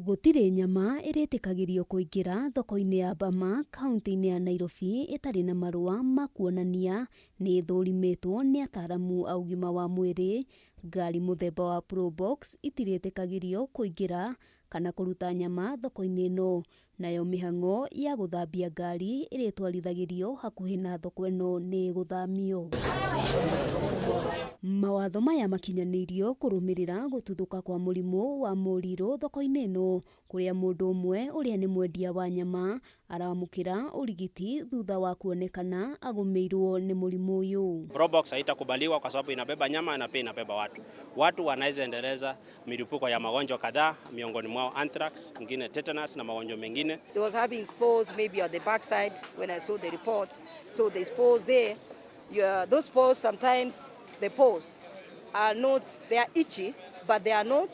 Gũtirĩ nyama ĩrĩtĩkagĩrio kũingĩra thoko-inĩ ya Bama, kaunti-inĩ ya Nairobi ĩtarĩ na marũa ma kuonania nĩ ĩthũrimĩtwo nĩ ataaramu a ũgima wa mwĩrĩ. Ngari mũthemba wa Probox itirĩtĩkagĩrio kũingĩra kana kũruta nyama thoko-inĩ ĩno. Nayo mĩhang'o ya gũthambia ngari ĩrĩtwarithagĩrio hakuhĩ na thoko ĩno nĩ gũthamio. Mawatho maya makinyanĩirio kũrũmĩrĩra gũtuthũka kwa mũrimũ wa mũrirũ thoko-inĩ ĩno, kũrĩa mũndũ ũmwe ũrĩa nĩ mwendia wa nyama aramũkĩra ũrigiti thutha wa kuonekana agũmĩirwo nĩ mũrimũ ũyũ. Probox haitakubaliwa kwa sababu inabeba nyama na pia inabeba watu. Watu wanaweza endeleza milipuko ya magonjwa kadhaa, miongoni mwao anthrax, ingine tetanus na magonjwa mengine. They was having spores maybe on the backside when I saw the report. So the spores there, those spores sometimes the pores are not, they are itchy, but they are not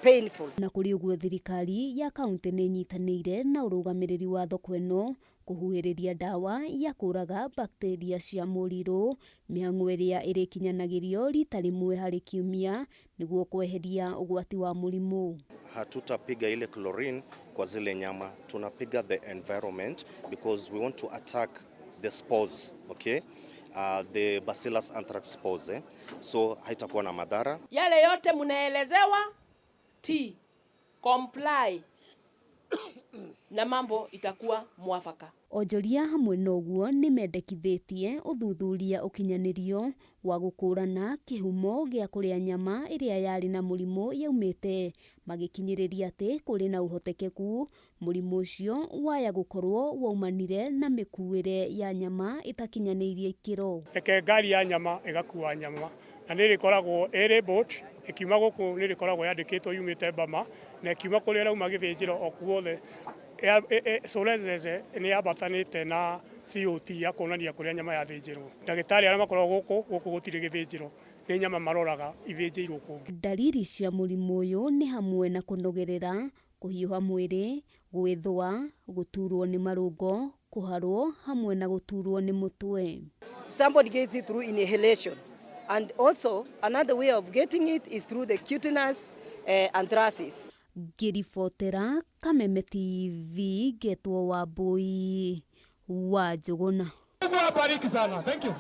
painful. Na kũrĩ ũguo thirikari ya kaunti nĩ nyitanĩire na ũrũgamĩrĩri wa thoko ĩno kũhuhĩrĩria ndawa ya kũraga bacteria cia mũrirũ, mĩhang'o ĩrĩa ĩrĩkinyanagĩrio rita rĩmwe harĩ kiumia nĩguo kweheria ũgwati wa mũrimũ. Hatutapiga ile chlorine kwa zile nyama, tunapiga the environment because we want to attack the spores, okay? The Bacillus anthrax spores, so haitakuwa na madhara. Yale yote mnaelezewa comply na mambo itakuwa mwafaka. Onjoria hamwe na ũguo nĩ mendekithĩtie ũthuthuria ũkinyanĩrio wa gũkũrana kĩhumo gĩa kũrĩa nyama ĩrĩa yarĩ na mũrimũ yaumĩte, magĩkinyĩrĩria atĩ kũrĩ na ũhotekeku mũrimũ ũcio waya gũkorwo waumanire na mĩkuĩre ya nyama ĩtakinyanĩirie ikĩro. Reke ngari ya nyama ĩgakua nyama na nĩ ĩkoragwo labeled, ikiuma gũkũ nĩ ĩkoragwo yandĩkĩtwo yumĩte Bama, na ikiuma kũrĩa rauma gĩthĩnjĩro o kuothe Solezeze nĩ yabatanĩte na COT ya kuonania kũrĩa nyama yathĩnjĩrwo. Ndagĩtarĩ arĩa makoragwo gũkũ gũtirĩ gĩthĩnjĩro, nĩ nyama maroraga ithĩnjĩirwo kũngĩ. Dalili cia mũrimũ ũyũ nĩ hamwe na kũnogerera, kũhiũha mwĩrĩ, gwĩthũa, gũturwo nĩ marũngo, kũharwo hamwe na gũturwo nĩ mũtwe. Somebody gets it through inhalation, and also another way of getting it is through the cutaneous anthracis. Ngĩribotera Kameme TV, Getwo Wambui wa Njũgũna. Mungu awabariki sana. Thank you.